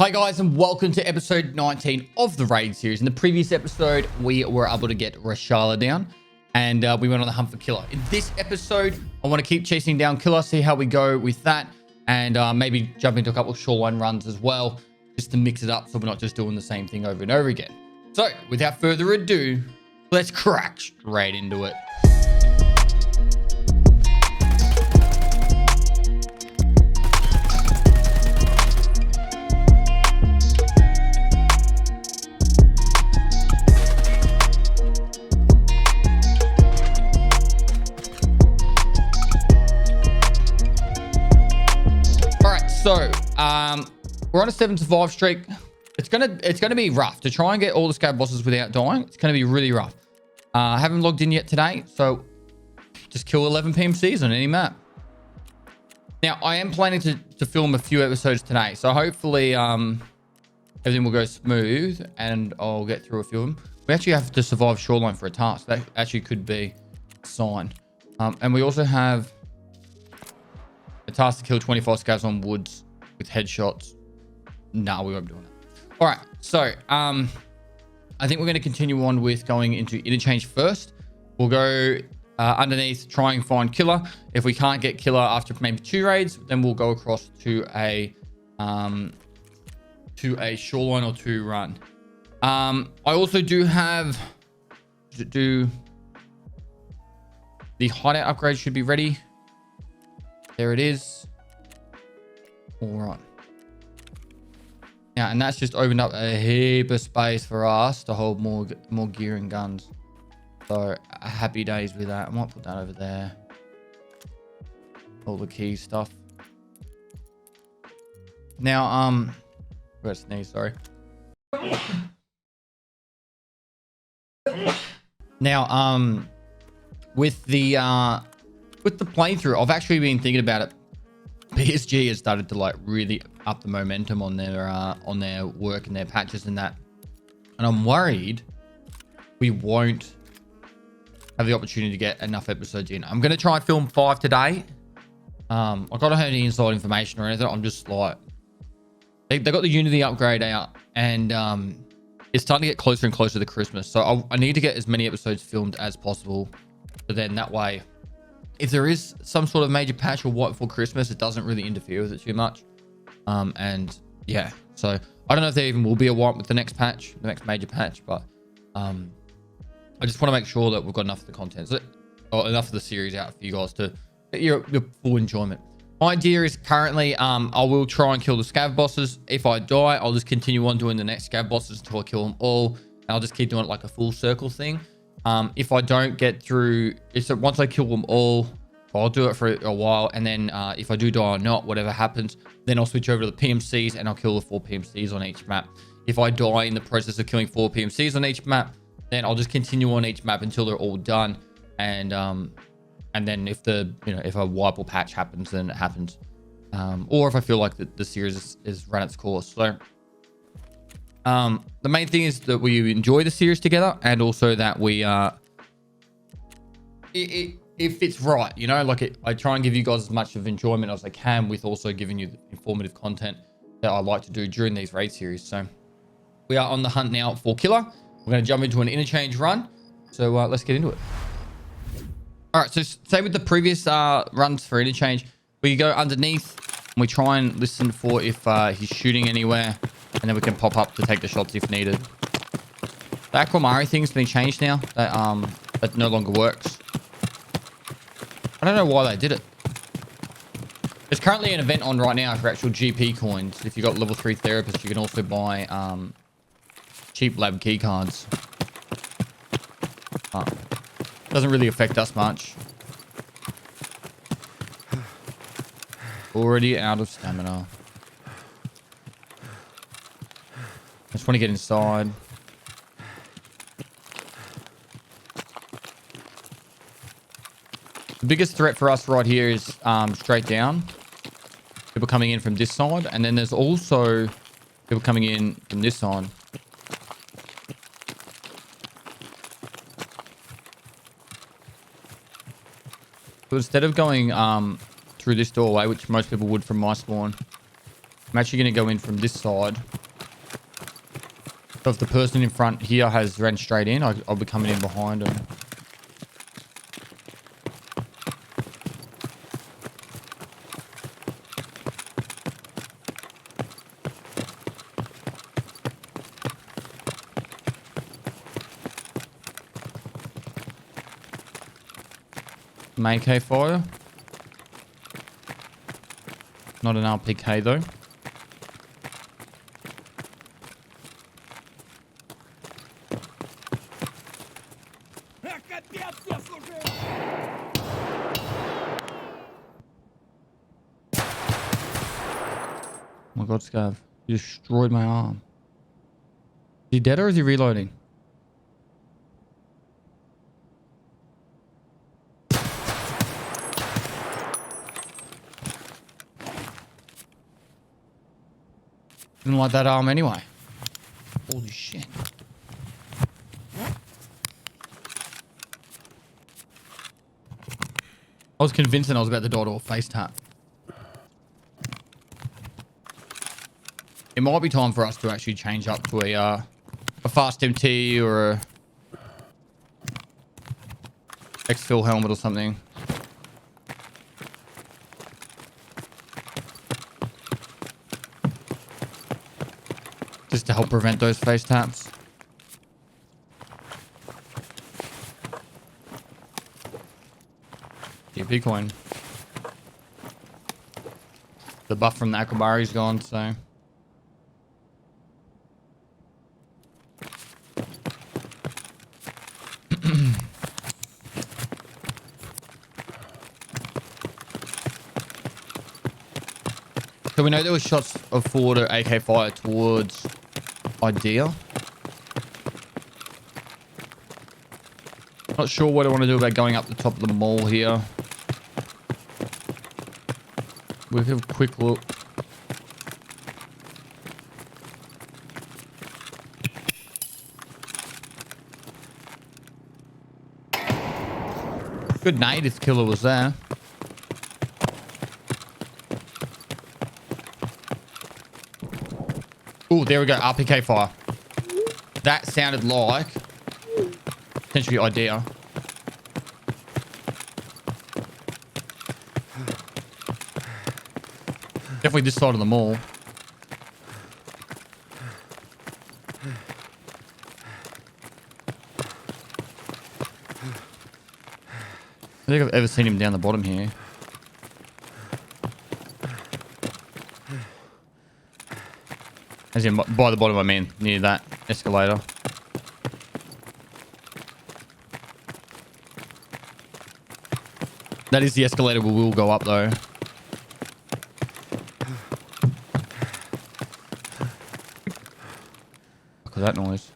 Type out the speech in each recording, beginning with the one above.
Hi guys, and welcome to episode 19 of the raid series. In the previous episode, we were able to get Rashala down and we went on the hunt for Killa. In this episode, I want to keep chasing down Killa, see how we go with that, and maybe jump into a couple of shoreline runs as well, just to mix it up so we're not just doing the same thing over and over again. So without further ado, let's crack straight into it. So, we're on a 7 survive streak. It's gonna be rough to try and get all the scab bosses without dying. It's gonna be really rough. I haven't logged in yet today, so just kill 11 PMCs on any map. Now, I am planning to film a few episodes today, so hopefully everything will go smooth and I'll get through a few of them. We actually have to survive shoreline for a task. That actually could be a sign. And we also have a task to kill 24 scavs on woods with headshots. No, we won't be doing that. All right, so I think we're going to continue on with going into interchange first. We'll go underneath, try and find Killa. If we can't get Killa after maybe 2 raids, then we'll go across to a shoreline or 2 run. I also do have the hideout upgrade should be ready. There it is. All right. Yeah, and that's just opened up a heap of space for us to hold more gear and guns. So happy days with that. I might put that over there. All the key stuff. Now, I'm gonna sneeze, sorry. Now, with the playthrough, I've actually been thinking about it. PSG has started to like really up the momentum on their work and their patches and that, and I'm worried we won't have the opportunity to get enough episodes in. I'm gonna try and film 5 today. I don't have any inside information or anything. I'm just like they got the Unity upgrade out, and it's starting to get closer and closer to Christmas, so I need to get as many episodes filmed as possible, so then that way, if there is some sort of major patch or what for Christmas, it doesn't really interfere with it too much. And yeah, so I don't know if there even will be a wipe with the next patch, the next major patch, but I just want to make sure that we've got enough of the content, or enough of the series out for you guys to get your full enjoyment. My idea is currently, I will try and kill the scav bosses. If I die, I'll just continue on doing the next scav bosses until I kill them all. And I'll just keep doing it like a full circle thing. If I don't get through, once I kill them all, I'll do it for a while, and then if I do die or not, whatever happens, then I'll switch over to the PMCs and I'll kill the 4 PMCs on each map. If I die in the process of killing 4 PMCs on each map, then I'll just continue on each map until they're all done, and then if if a wipe or patch happens, then it happens, or if I feel like the series is run its course. So the main thing is that we enjoy the series together, and also that we if it's right, I try and give you guys as much of enjoyment as I can, with also giving you the informative content that I like to do during these raid series. So we are on the hunt now for Killa. We're going to jump into an interchange run, so let's get into it. All right, so say with the previous runs for interchange, we go underneath and we try and listen for if he's shooting anywhere, and then we can pop up to take the shots if needed. The Aquamari thing's been changed now. That no longer works. I don't know why they did it. There's currently an event on right now for actual GP coins. If you've got level 3 therapists, you can also buy cheap lab key cards. Doesn't really affect us much. Already out of stamina. I just want to get inside. The biggest threat for us right here is straight down. People coming in from this side. And then there's also people coming in from this side. So instead of going through this doorway, which most people would from my spawn, I'm actually going to go in from this side. So if the person in front here has ran straight in, I'll be coming in behind them. Main K fire. Not an RPK though. Oh my god, Scav. You destroyed my arm. Is he dead or is he reloading? Didn't like that arm anyway. Holy shit. I was convinced that I was about to die to a face tap. It might be time for us to actually change up to a fast MT or a exfil helmet or something. Just to help prevent those face taps. Yeah, Bitcoin. The buff from the Akabari's gone, so. So we know there were shots of forward or AK fire towards Idea. Not sure what I want to do about going up the top of the mall here. We'll have a quick look. Good nade if Killa was there. Oh, there we go. RPK fire. That sounded like potentially Idea. Definitely this side of the mall. I don't think I've ever seen him down the bottom here. As in, by the bottom I mean near that escalator. That is the escalator we will go up though. Look at that noise.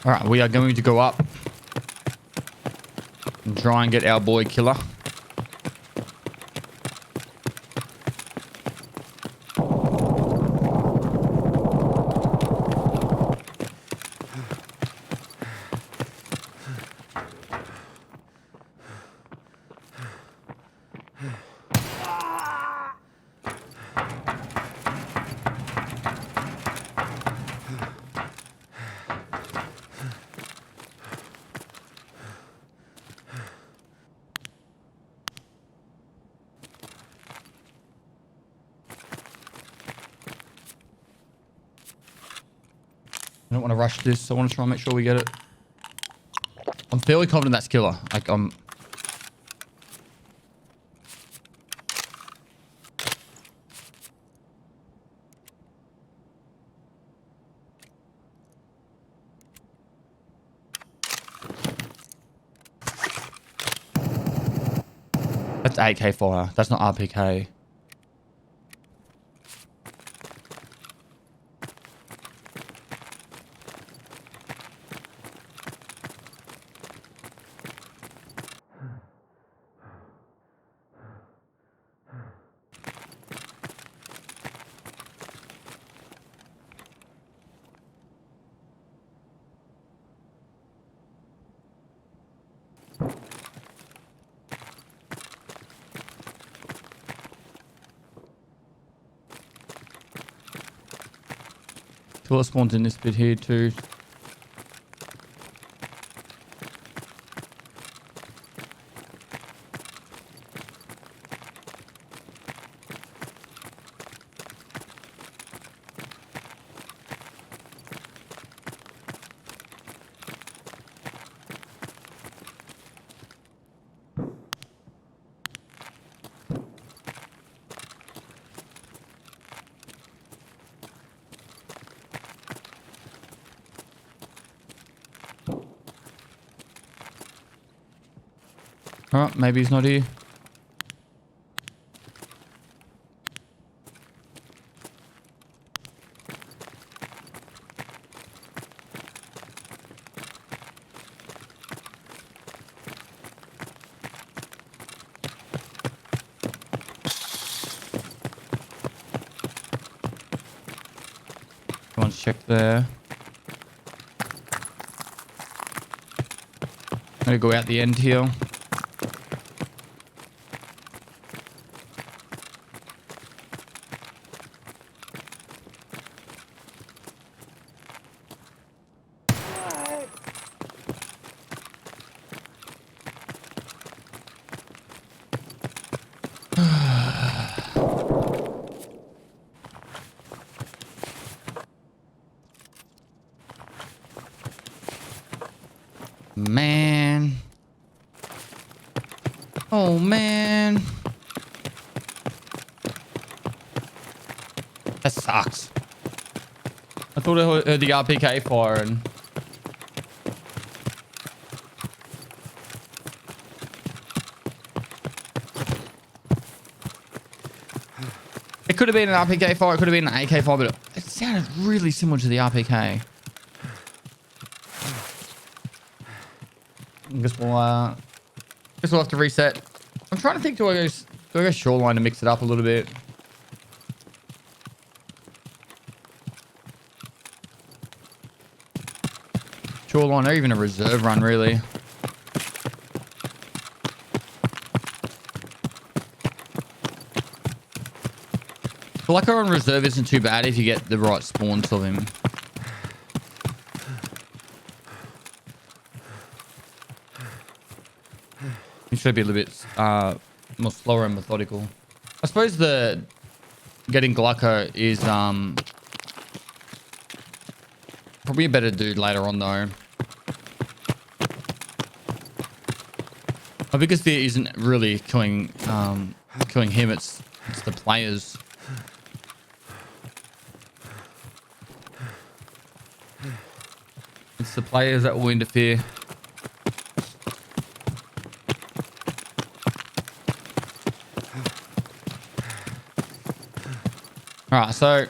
All right, we are going to go up and try and get our boy Killa. I don't want to rush this. I want to try and make sure we get it. I'm fairly confident that's Killa. Like, that's AK fire. That's not RPK. Killer spawns in this bit here too. Alright, maybe he's not here. Go on, check there. I'm gonna go out the end here. Man. Oh, man. That sucks. I thought I heard the RPK fire and... It could have been an RPK fire, it could have been an AK fire, but it sounded really similar to the RPK. I guess we'll have to reset. I'm trying to think, do I go shoreline to mix it up a little bit? Shoreline or even a reserve run, really. Glucker on reserve isn't too bad if you get the right spawns of him. He should be a little bit more slower and methodical. I suppose the getting Glucker is probably a better dude later on though. My biggest fear isn't really killing him, it's the players. It's the players that will interfere. Alright, so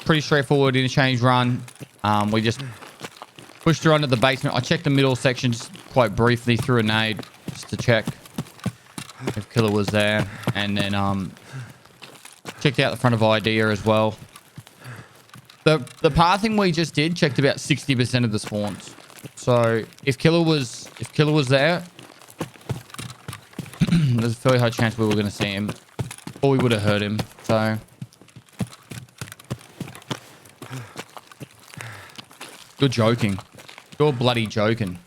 pretty straightforward interchange run. We just pushed her onto the basement. I checked the middle section just quite briefly through a nade just to check if Killa was there. And then checked out the front of Idea as well. The pathing we just did checked about 60% of the spawns. So if Killa was there, there's a fairly high chance we were going to see him, or we would have heard him. So you're joking. You're bloody joking.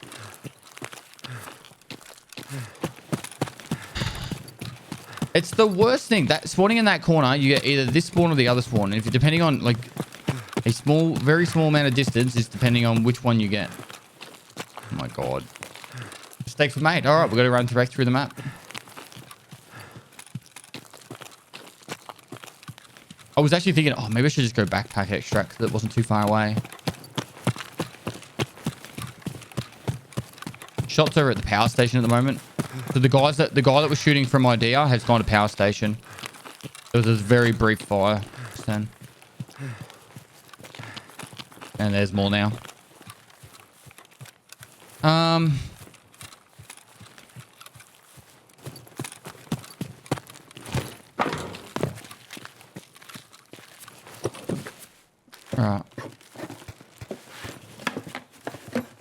It's the worst thing. That spawning in that corner, you get either this spawn or the other spawn. If you're depending on like a small, very small amount of distance is depending on which one you get. Oh my god. Mistakes were made. Alright, we've got to run direct through the map. I was actually thinking, oh, maybe I should just go backpack extract because it wasn't too far away. Shots over at the power station at the moment. So the guy that was shooting from Idea has gone to power station. There was a very brief fire just then. And there's more now. Alright.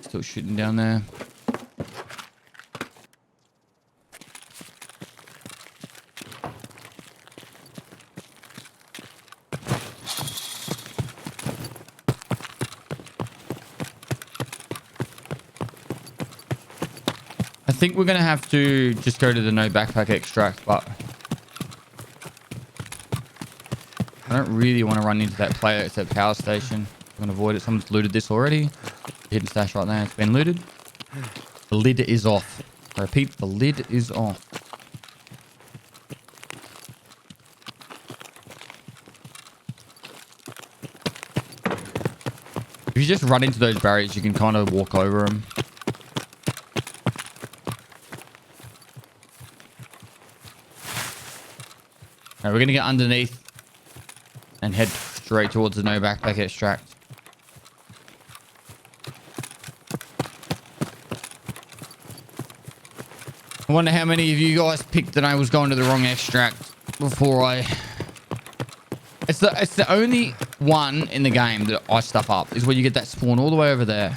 Still shooting down there. I think we're going to have to just go to the no backpack extract, but I don't really want to run into that player at that power station. I'm going to avoid it. Someone's looted this already. Hidden stash right there. It's been looted. The lid is off. I repeat, the lid is off. If you just run into those barriers, you can kind of walk over them. Now we're going to get underneath and head straight towards the no backpack extract. I wonder how many of you guys picked that I was going to the wrong extract before I... It's the only one in the game that I stuff up, is where you get that spawn all the way over there.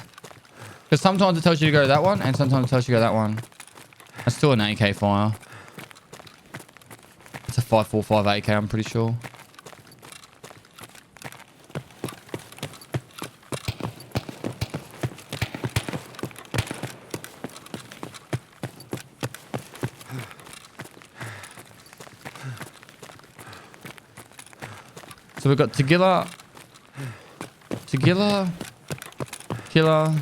Because sometimes it tells you to go to that one, and sometimes it tells you to go that one. That's still an AK fire. It's a 545 AK, I'm pretty sure. So we've got Tagilla, Killa,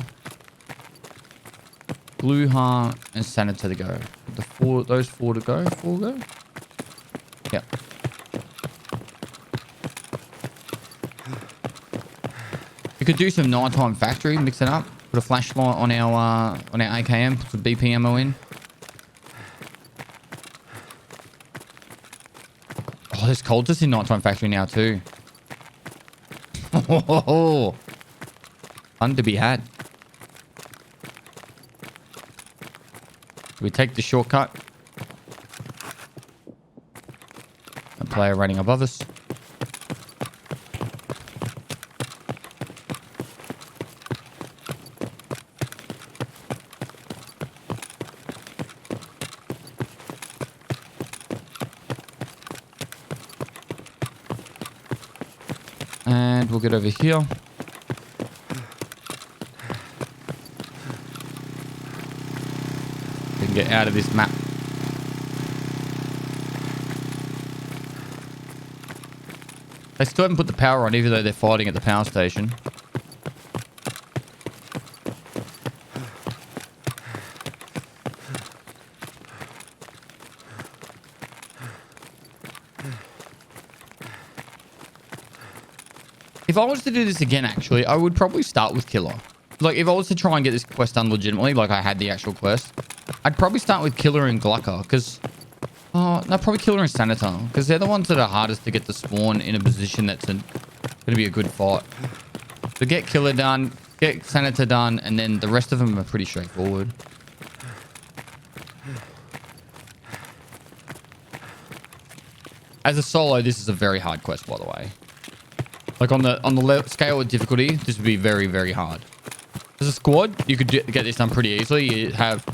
Blue Heart, and Sanitar to go. Those four to go. Four go? Yep. We could do some nighttime factory, mix it up, put a flashlight on our AKM, put some BP ammo in. Oh, there's cultists in nighttime factory now too. Oh, fun to be had. We take the shortcut. A player running above us. And we'll get over here. We can get out of this map. They still haven't put the power on, even though they're fighting at the power station. If I was to do this again, actually, I would probably start with Killa. Like, if I was to try and get this quest done legitimately, like I had the actual quest, I'd probably start with Killa and Glucker, because... Oh, no, probably Killa and Sanitar, because they're the ones that are hardest to get the spawn in a position that's going to be a good fight. So get Killa done, get Sanitar done, and then the rest of them are pretty straightforward. As a solo, this is a very hard quest, by the way. Like on the scale of difficulty, this would be very, very hard. As a squad, you could get this done pretty easily. You have...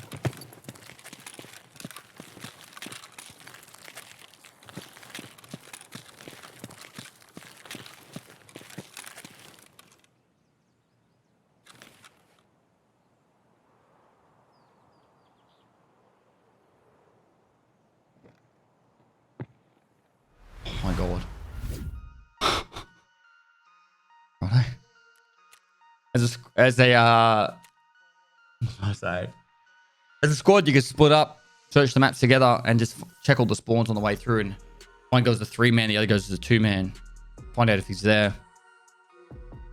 Oh my god. As a squad, you can split up, search the maps together, and just check all the spawns on the way through. And one goes to 3-man, the other goes to 2-man. Find out if he's there,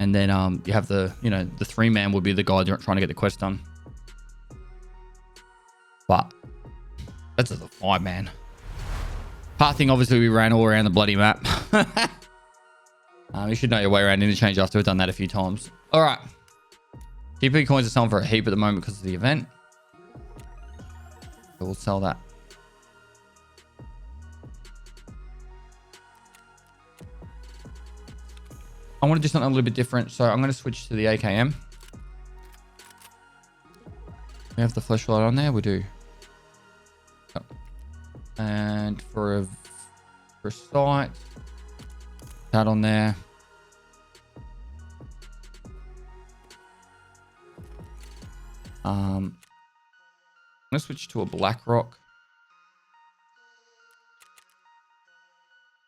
and then you have the 3-man would be the guy trying to get the quest done. But that's just a 5-man. Pathing, obviously, we ran all around the bloody map. You should know your way around interchange after we've done that a few times. All right. GP coins are selling for a heap at the moment because of the event. So we'll sell that. I want to do something a little bit different. So I'm going to switch to the AKM. We have the flashlight on there. We do. Oh. And for a sight, that on there. going to switch to a black rock.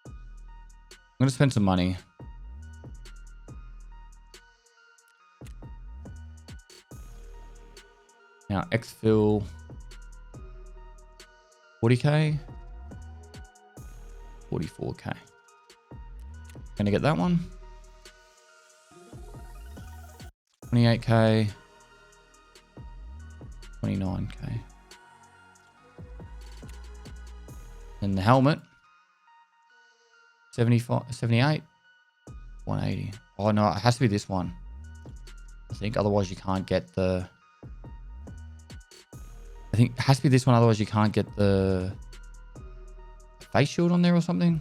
I'm going to spend some money. Now, exfil 40k, 44k. Gonna get that one. 28k, 29k. And the helmet, 75, 78, 180. Oh no, it has to be this one. I think otherwise you can't get the... I think it has to be this one, otherwise you can't get the face shield on there or something.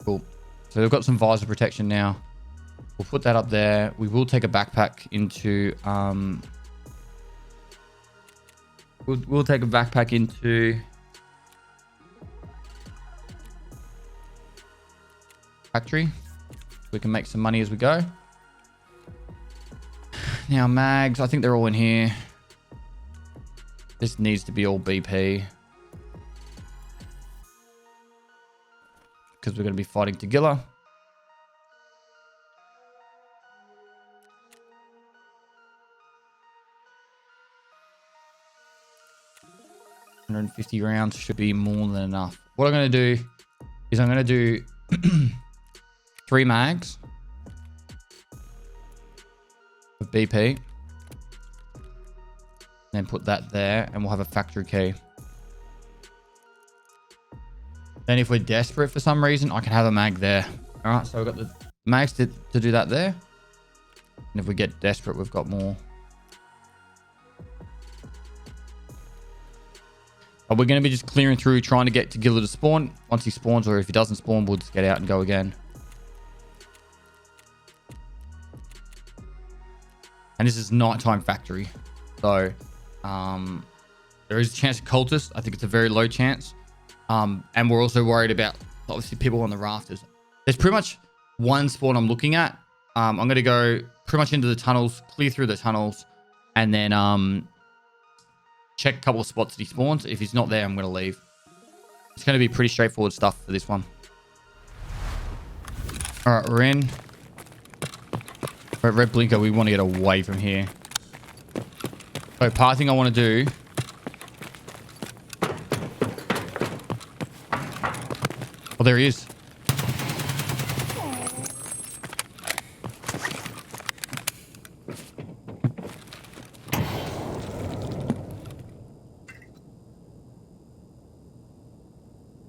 Cool. So we've got some visor protection now. We'll put that up there. We will take a backpack into we'll take a backpack into factory. We can make some money as we go. Now mags, I think they're all in here. This needs to be all BP. Because we're going to be fighting Tagilla. $150 rounds should be more than enough. What I'm going to do is I'm going to do 3 mags of BP. Then put that there and we'll have a factory key. Then if we're desperate for some reason, I can have a mag there. All right, so we've got the mags to do that there. And if we get desperate, we've got more. But we're going to be just clearing through, trying to get Tagilla to spawn. Once he spawns, or if he doesn't spawn, we'll just get out and go again. And this is nighttime factory. So there is a chance of cultists. I think it's a very low chance. And we're also worried about, obviously, people on the rafters. There's pretty much one spawn I'm looking at. I'm going to go pretty much into the tunnels, clear through the tunnels, and then check a couple of spots that he spawns. If he's not there, I'm going to leave. It's going to be pretty straightforward stuff for this one. All right, we're in. Red blinker, we want to get away from here. So part thing I want to do. Oh, there he is.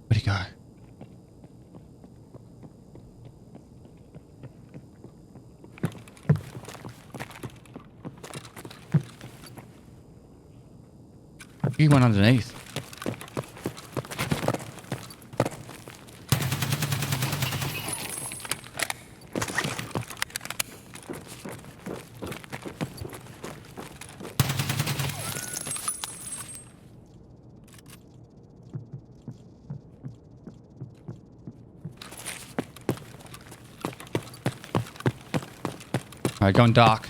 Where'd he go? He went underneath. All right, going dark.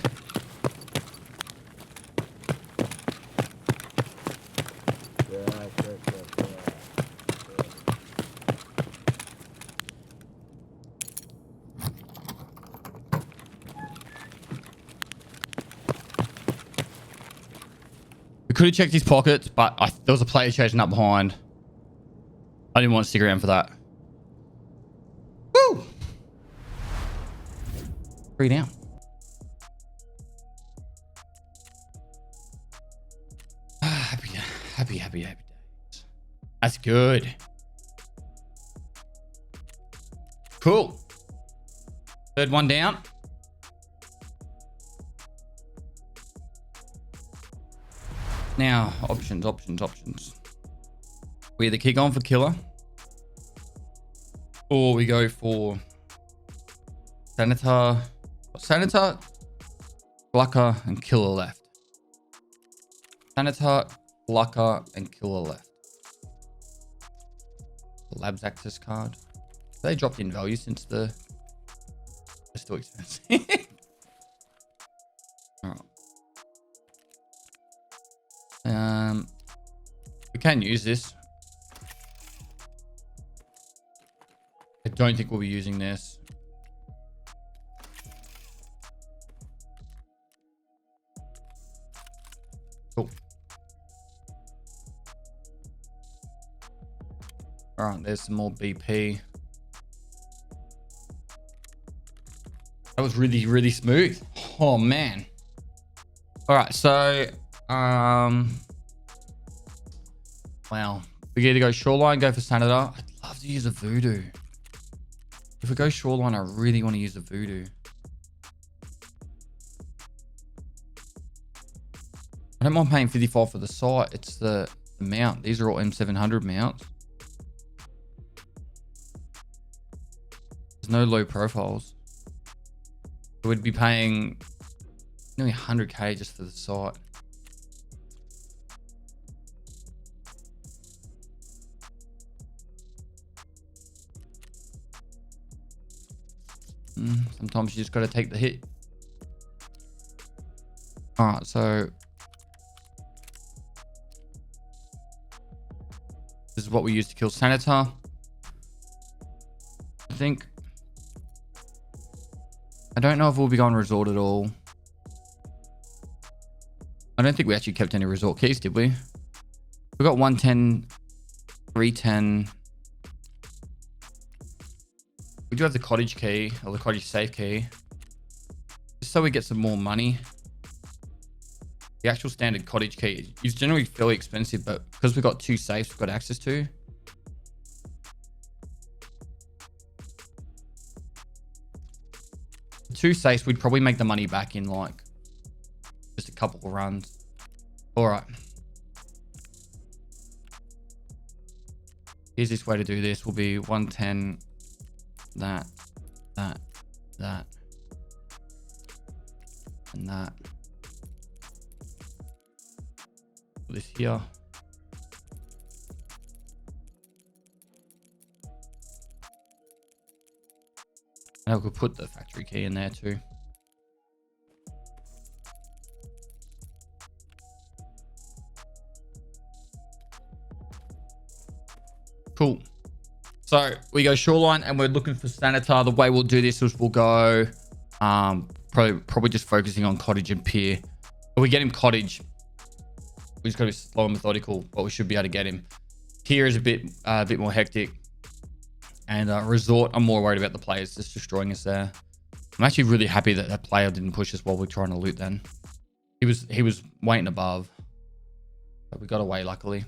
We could have checked his pockets, but there was a player chasing up behind. I didn't want to stick around for that. Woo! 3 down. Happy days. That's good. Cool. 3rd one down. Now, options. We either kick on for Killa, or we go for Sanitar, Plucker, and Killa left. Sanitar, Plucker, and Killa left. The labs access card. They dropped in value since the It's too expensive. All right. We can use this. I don't think we'll be using this. Cool. All right, there's some more BP. That was really, really smooth. Oh man. All right, so wow. We either go shoreline, go for Sanitar. I'd love to use a voodoo. If we go shoreline, I really want to use a voodoo. I don't mind paying 55 for the site. It's the mount. These are all M700 mounts. There's no low profiles. We'd be paying nearly 100k just for the site. Sometimes you just got to take the hit. All right, so this is what we use to kill Sanitar. I think. I don't know if we'll be going resort at all. I don't think we actually kept any resort keys, did we? We got 110, 310. We do have the cottage key or the cottage safe key. Just so we get some more money. The actual standard cottage key is generally fairly expensive, but because we've got 2 safes we've got access to. The 2 safes, we'd probably make the money back in like just a couple of runs. All right. Easiest way to do this will be 110, that, and that. Put this here. And I could put the factory key in there too. Cool. So we go shoreline and we're looking for Sanitar. The way we'll do this is we'll go probably just focusing on cottage and pier. If we get him cottage, we just got to be slow and methodical, but we should be able to get him. Pier is a bit more hectic. And resort, I'm more worried about the players just destroying us there. I'm actually really happy that that player didn't push us while we're trying to loot then. He was waiting above. But we got away luckily.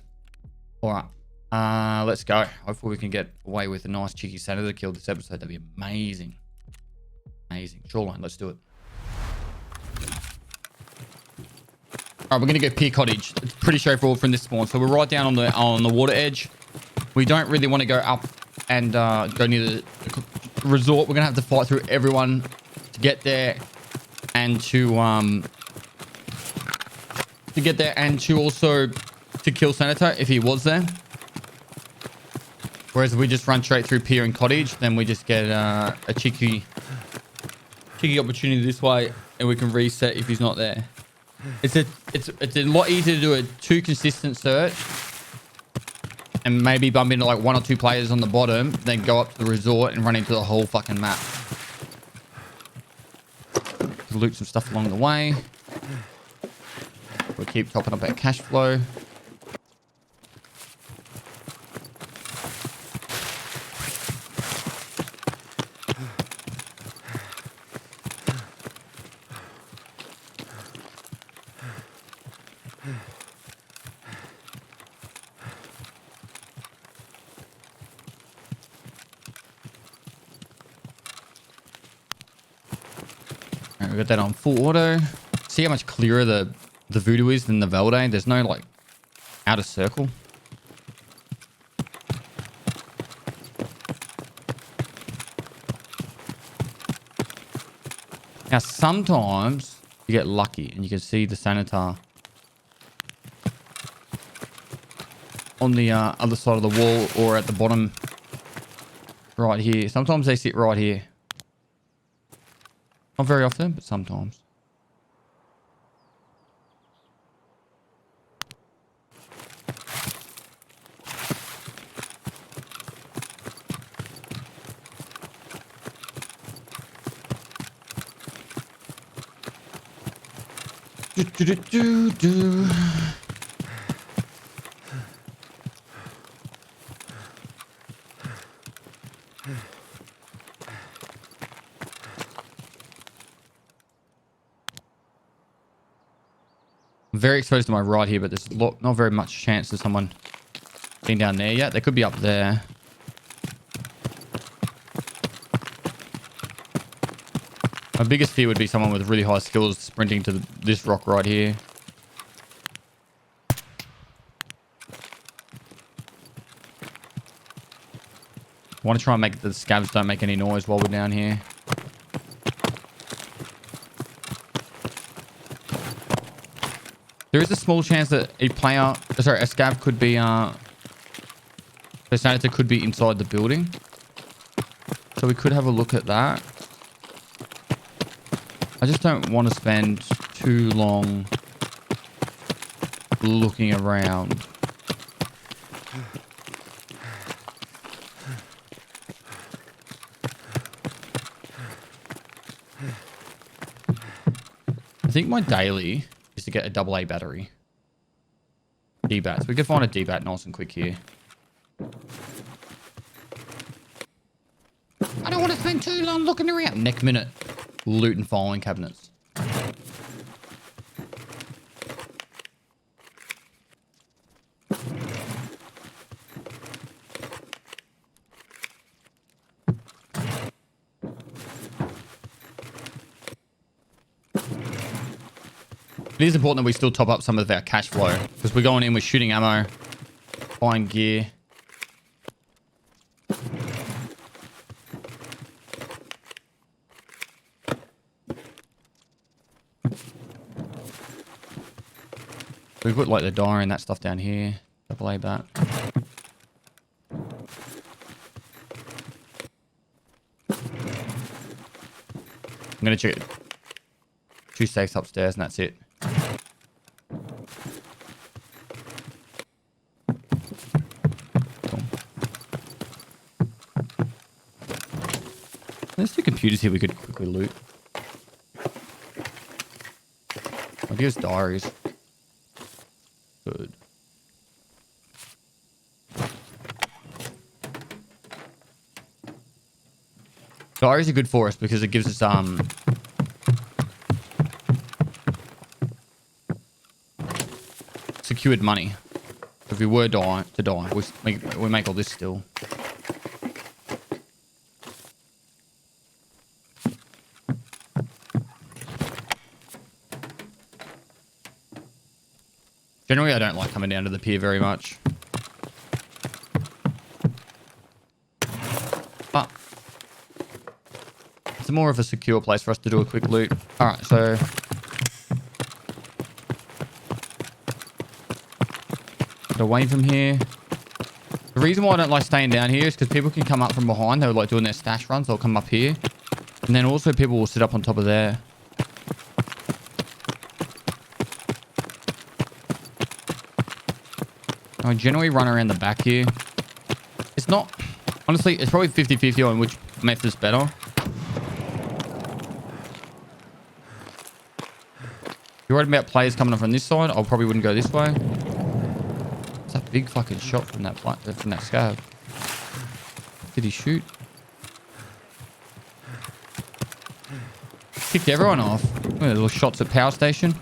All right. Let's go. Hopefully we can get away with a nice cheeky Senator kill this episode. That'd be amazing. Amazing. Shoreline, let's do it. All right, we're going to go pier cottage. It's pretty straightforward from this spawn. So we're right down on the water edge. We don't really want to go up and go near the resort. We're gonna have to fight through everyone to get there, and to also to kill Sanitar if he was there. Whereas if we just run straight through pier and cottage, then we just get a cheeky opportunity this way, and we can reset if he's not there. It's a lot easier to do a 2 consistent search and maybe bump into like 1 or 2 players on the bottom, then go up to the resort and run into the whole fucking map. Loot some stuff along the way. We'll keep topping up our cash flow. We got that on full auto. See how much clearer the voodoo is than the Velde? There's no like outer circle. Now sometimes you get lucky and you can see the Sanitar on the other side of the wall or at the bottom right here. Sometimes they sit right here. Not very often, but sometimes. Do, do, do, do, do. I'm very exposed to my right here, but there's not very much chance of someone being down there yet. They could be up there. My biggest fear would be someone with really high skills sprinting to this rock right here. I want to try and make the scavs don't make any noise while we're down here. There is a small chance that a scav could be, the Sanitar could be inside the building. So we could have a look at that. I just don't want to spend too long looking around. I think my daily is to get a AA battery. D-bats. We could find a D-bat nice and quick here. I don't want to spend too long looking around. Next minute, loot and filing cabinets. It is important that we still top up some of our cash flow because we're going in with shooting ammo, buying gear. We put like the diary and that stuff down here. AA bat. I'm gonna check 2 safes upstairs and that's it. Cool. There's 2 computers here we could quickly loot. I'll use diaries. Good. Diaries are good for us because it gives us secured money. If we were to die, we make all this still. Generally, I don't like coming down to the pier very much. But it's more of a secure place for us to do a quick loot. Alright, so get away from here. The reason why I don't like staying down here is because people can come up from behind. They're like doing their stash runs. They'll come up here. And then also people will sit up on top of there. I generally run around the back here. It's not... Honestly, it's probably 50-50 on which method's better. If you're worried about players coming up from this side, I probably wouldn't go this way. It's a big fucking shot from that scav. Did he shoot? Kicked everyone off. Look at the little shots at power station.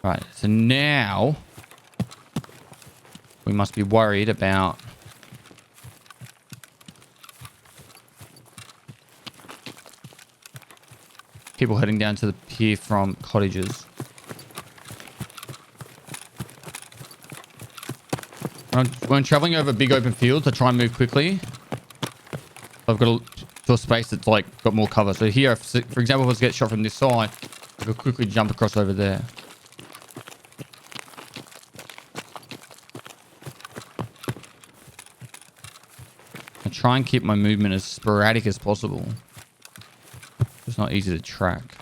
Right, so now we must be worried about people heading down to the pier from cottages. When traveling over big open fields, I try and move quickly. I've got to a space that's like got more cover. So here, for example, if I was to get shot from this side, I could quickly jump across over there. I try and keep my movement as sporadic as possible. It's not easy to track.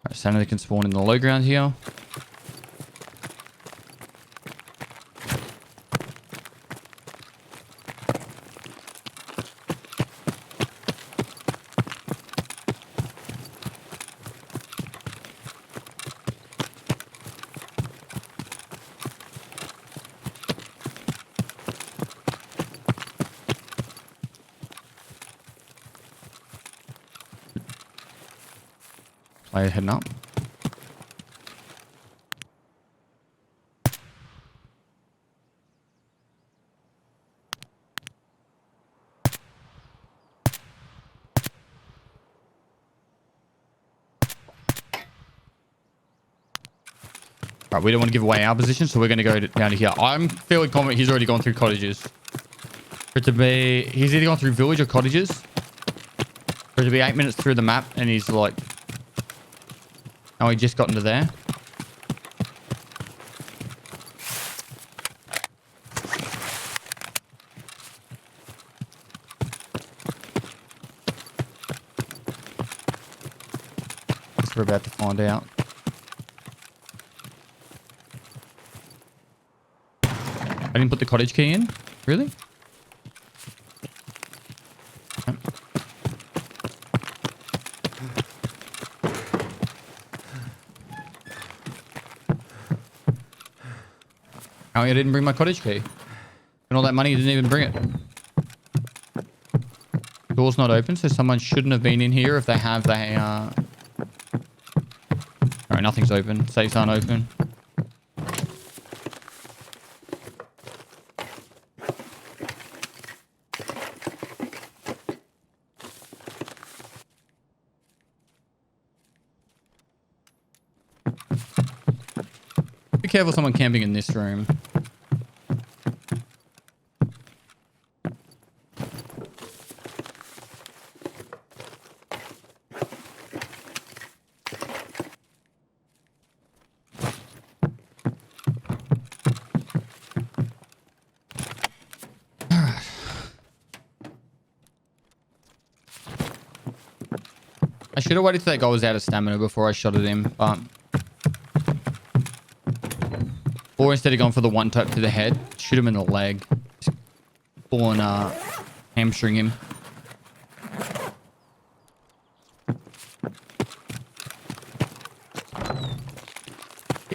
Alright, Sanitar can spawn in the low ground here. Player heading up. Right, we don't want to give away our position, so we're going to go down to here. I'm fairly confident he's already gone through cottages. For it to be, he's either gone through village or cottages. For it to be 8 minutes through the map, and he's like, oh, he just got into there. Guess we're about to find out. I didn't put the cottage key in? Really? Oh, I didn't bring my cottage key. And all that money, you didn't even bring it. Door's not open, so someone shouldn't have been in here. If they have, they Alright, nothing's open. Safes aren't open. Be careful, someone camping in this room. I should have waited till that guy was out of stamina before I shot at him, but... Or instead of going for the one tap to the head, shoot him in the leg. Just full on hamstring him.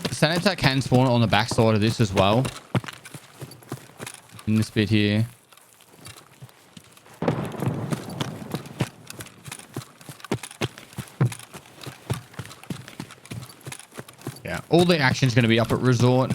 Sanitar can spawn on the backside of this as well. In this bit here. Yeah, all the action's going to be up at resort.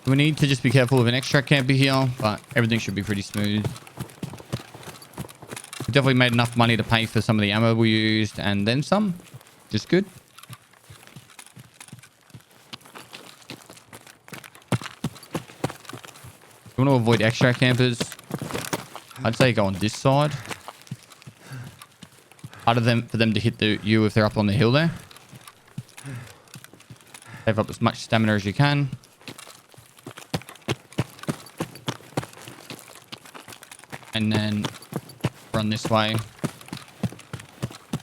We need to just be careful of an extract camper here, but everything should be pretty smooth. We definitely made enough money to pay for some of the ammo we used and then some. Just good. You want to avoid extract campers? I'd say go on this side. Harder for them to hit you if they're up on the hill there. Save up as much stamina as you can. And then run this way.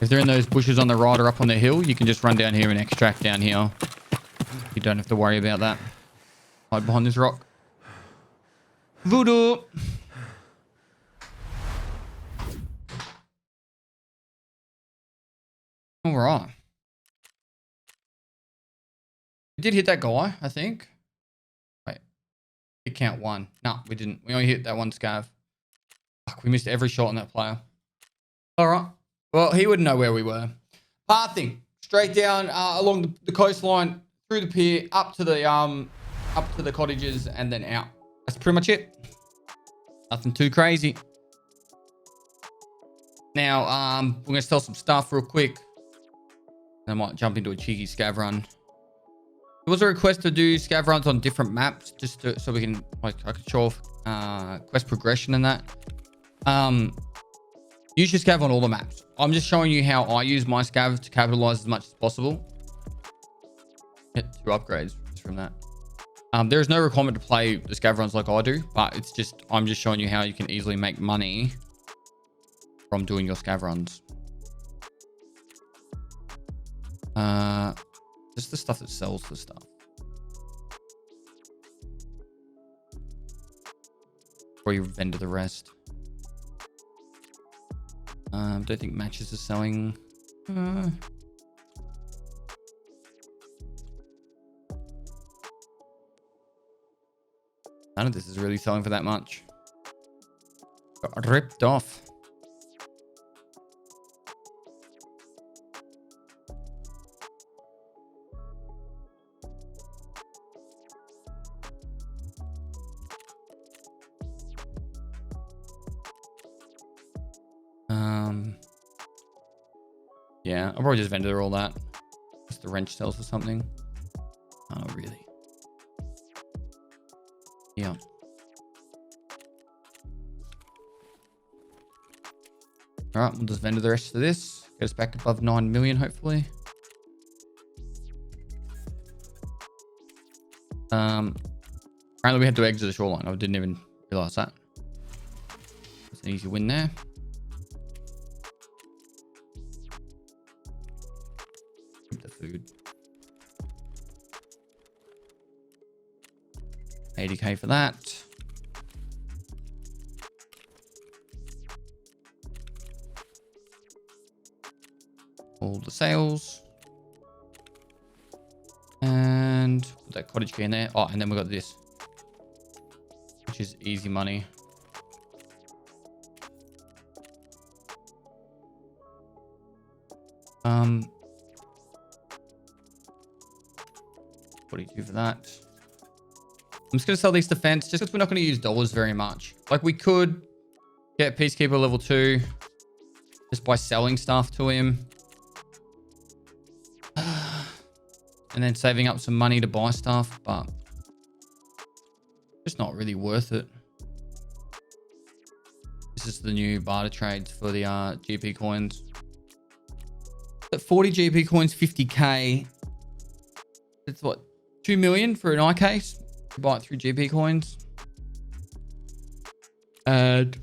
If they're in those bushes on the right or up on the hill, you can just run down here and extract down here. You don't have to worry about that. Hide behind this rock. Voodoo! Alright. We did hit that guy, I think. Wait. Hit count one. No, we didn't. We only hit that one scav. Fuck, we missed every shot on that player. All right. Well, he wouldn't know where we were. Pathing straight down along the coastline, through the pier, up to the cottages, and then out. That's pretty much it. Nothing too crazy. Now, we're gonna sell some stuff real quick. I might jump into a cheeky scav run. There was a request to do scav runs on different maps, just so we can I can show off quest progression and that. Use your scav on all the maps. I'm just showing you how I use my scav to capitalize as much as possible. Get 2 upgrades from that. There is no requirement to play the scav runs like I do, but I'm just showing you how you can easily make money from doing your scav runs. Just the stuff that sells the stuff. Or you vendor the rest. Don't think matches are selling. None of this is really selling for that much. Got ripped off. Yeah, I'll probably just vendor all that. Just the wrench sells for something. Oh, really? Yeah. All right, we'll just vendor the rest of this. Get us back above 9 million, hopefully. Apparently we had to exit the shoreline. I didn't even realize that. It's an easy win there. Keep the food. 80k for that. All the sales. And put that cottage key in there. Oh, and then we got this, which is easy money. What do you do for that? I'm just going to sell these defense just because we're not going to use dollars very much. Like we could get Peacekeeper level 2 just by selling stuff to him. And then saving up some money to buy stuff, but just not really worth it. This is the new barter trades for the GP coins. At 40 GP coins, 50k. It's what, 2 million for an eye case? Buy it through GP coins. And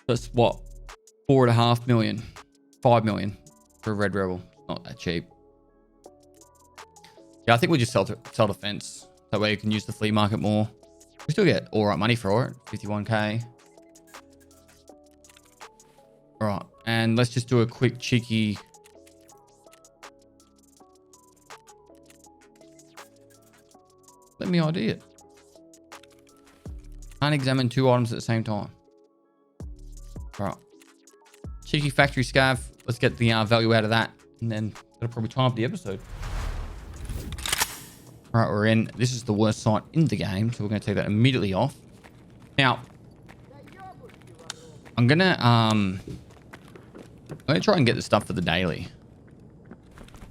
that's what, 4.5 million, 5 million for a Red Rebel. Not that cheap. Yeah, I think we just sell defense. That way you can use the flea market more. We still get all right money for it. 51k. All right, and let's just do a quick cheeky. Let me ID it. Can't examine 2 items at the same time. All right. Cheeky factory scav. Let's get the value out of that. And then that'll probably time up the episode. All right, we're in. This is the worst site in the game. So we're going to take that immediately off. Now, I'm going to try and get the stuff for the daily.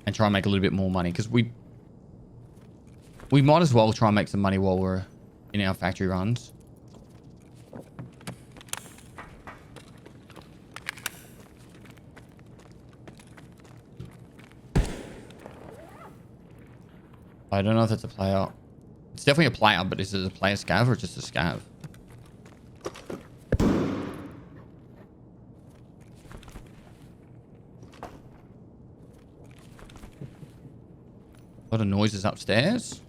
And try and make a little bit more money. Because we might as well try and make some money while we're in our factory runs. I don't know if that's a player. It's definitely a player, but is it a player scav or just a scav? A lot of noises upstairs.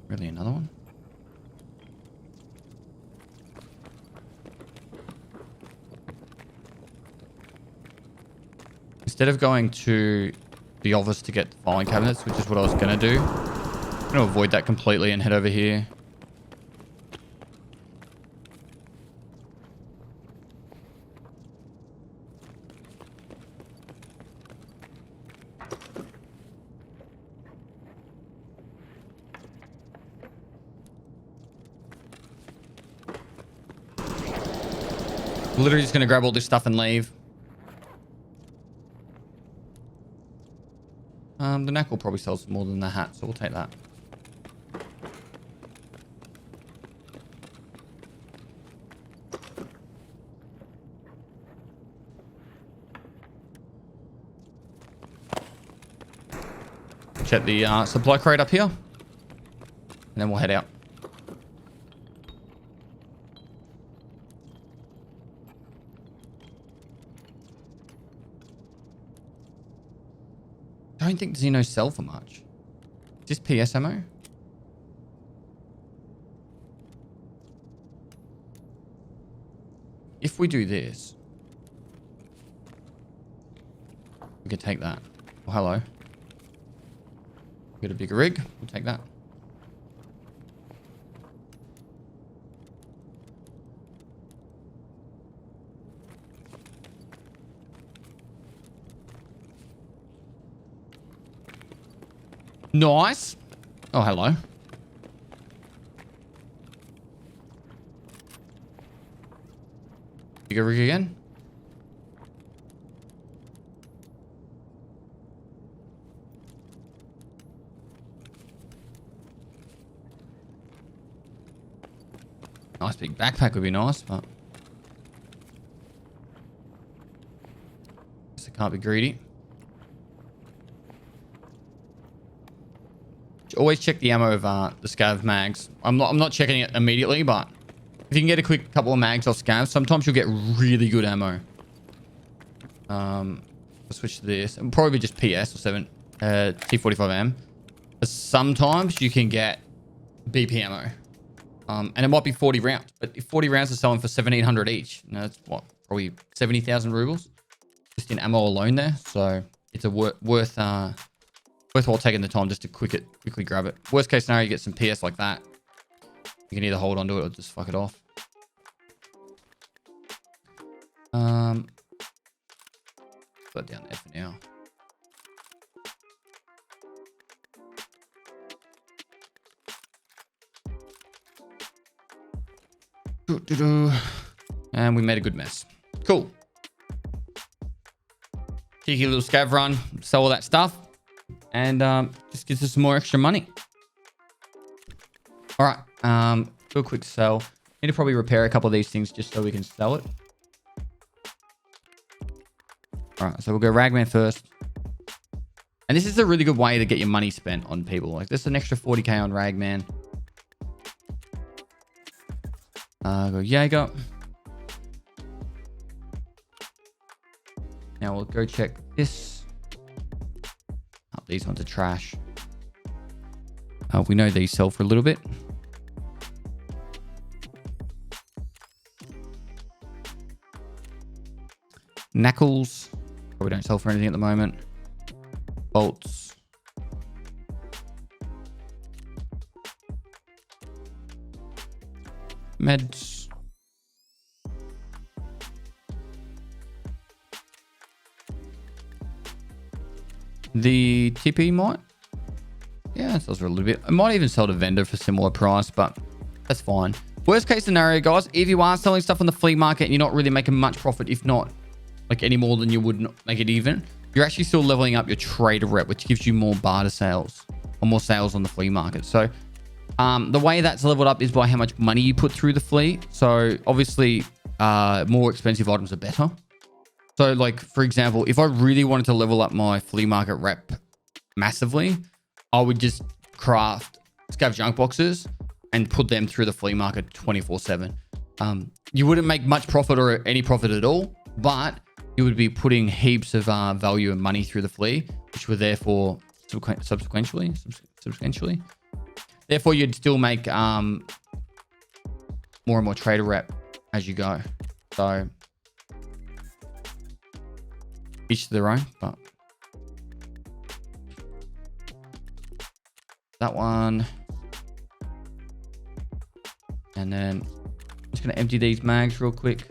Really, another one? Instead of going to the office to get the filing cabinets, which is what I was going to do, I'm going going to avoid that completely and head over here. Literally just going to grab all this stuff and leave. The neck will probably sell more than the hat, so we'll take that. Check the supply crate up here. And then we'll head out. I don't think Xenos sell for much. Just PS ammo? If we do this, we could take that. Oh, hello. Get a bigger rig. We'll take that. Nice. Oh, hello. Bigger rig again. Nice big backpack would be nice, but guess I can't be greedy. Always check the ammo of the scav mags. I'm not checking it immediately, but if you can get a quick couple of mags off scavs, sometimes you'll get really good ammo. I'll switch to this. It'll probably just PS or 7 T45M. But sometimes you can get BP ammo. And it might be 40 rounds, but if 40 rounds are selling for 1,700 each, you know, that's what, probably 70,000 rubles just in ammo alone there. So it's a worthwhile taking the time just to quickly grab it. Worst case scenario, you get some PS like that. You can either hold onto it or just fuck it off. Put that down there for now. And we made a good mess. Cool. Cheeky little scav run. Sell all that stuff. And just gives us some more extra money. All right. Do a quick sell. Need to probably repair a couple of these things just so we can sell it. All right. So we'll go Ragman first. And this is a really good way to get your money spent on people. Like this is an extra 40k on Ragman. Go Jaeger. Now we'll go check this. Oh, these ones are trash. We know these sell for a little bit. Knuckles. Probably don't sell for anything at the moment. Bolts. Meds. The TP might. Yeah, it sells for a little bit. It might even sell to vendor for similar price, but that's fine. Worst case scenario, guys, if you are selling stuff on the flea market and you're not really making much profit, if not like any more than you would make it even, you're actually still leveling up your trader rep, which gives you more barter sales or more sales on the flea market. So the way that's leveled up is by how much money you put through the flea. So obviously more expensive items are better. So like, for example, if I really wanted to level up my flea market rep massively, I would just craft scav junk boxes and put them through the flea market 24/7. You wouldn't make much profit or any profit at all, but you would be putting heaps of value and money through the flea, which would therefore subsequently, therefore you'd still make more and more trader rep as you go. So each to their own, but That one. And then I'm just going to empty these mags real quick.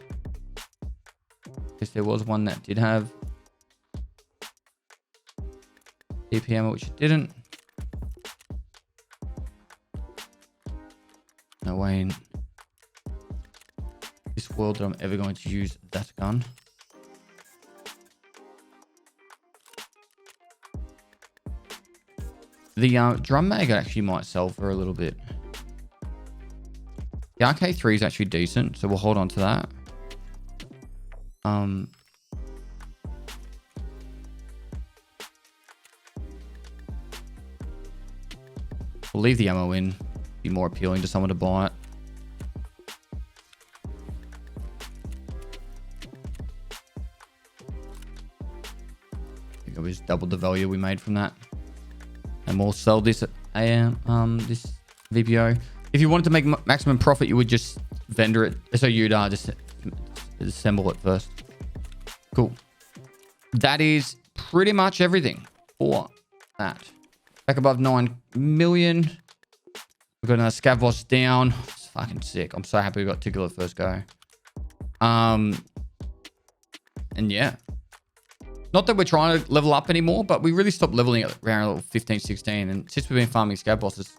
Because there was one that did have DPM, which it didn't. No way in this world that I'm ever going to use that gun. The drum mag actually might sell for a little bit. The RK3 is actually decent, so we'll hold on to that. We'll leave the ammo in. Be more appealing to someone to buy it. I think it was double the value we made from that. And we'll sell this at this VPO. If you wanted to make maximum profit, you would just vendor it. So you'd just assemble it first. Cool. That is pretty much everything for that. Back above 9 million. We've got another scav boss down. It's fucking sick. I'm so happy we got Tagilla first go. And yeah. Not that we're trying to level up anymore, but we really stopped leveling at around level 15, 16. And since we've been farming scav bosses,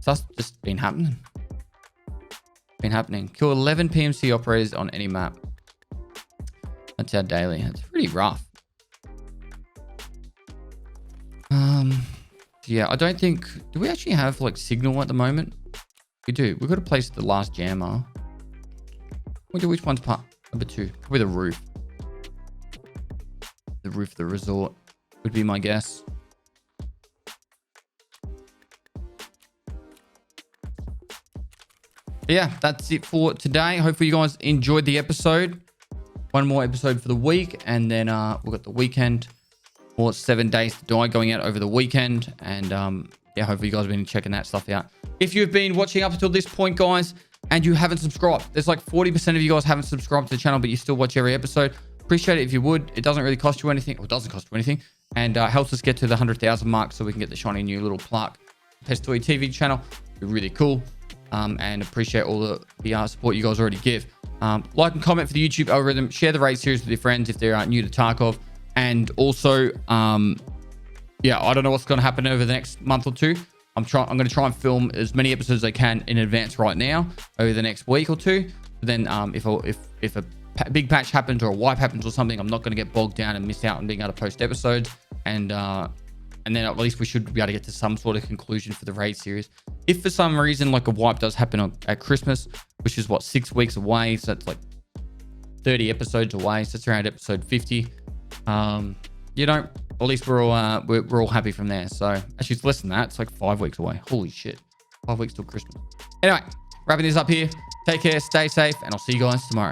that's just been happening. Kill 11 PMC operators on any map. That's our daily. That's pretty rough. Yeah, I don't think... Do we actually have, like, signal at the moment? We do. We've got to place the last jammer. Wonder which one's part number 2. Probably the roof. The roof of the resort would be my guess. Yeah, that's it for today. Hopefully you guys enjoyed the episode. One more episode for the week, and then we've got the weekend. Or 7 days to die going out over the weekend. And yeah, hopefully you guys have been checking that stuff out. If you've been watching up until this point, guys, and you haven't subscribed, there's like 40% of you guys haven't subscribed to the channel, but you still watch every episode. Appreciate it if you would. It doesn't really cost you anything. Well, it doesn't cost you anything. And helps us get to the 100,000 mark so we can get the shiny new little plaque. Pestoy TV channel. It'd be really cool. And appreciate all the support you guys already give. Like and comment for the YouTube algorithm. Share the raid series with your friends if they're new to Tarkov. And also, yeah, I don't know what's going to happen over the next month or two. I'm going to try and film as many episodes as I can in advance right now over the next week or two. But then if a big patch happens or a wipe happens or something, I'm not going to get bogged down and miss out on being able to post episodes. And then at least we should be able to get to some sort of conclusion for the raid series. If for some reason like a wipe does happen at Christmas, which is what, 6 weeks away, so that's like 30 episodes away, so it's around episode 50. You know, at least we're all happy from there. So actually it's less than that. It's like 5 weeks away. Holy shit. 5 weeks till Christmas. Anyway, wrapping this up here. Take care, stay safe, and I'll see you guys tomorrow.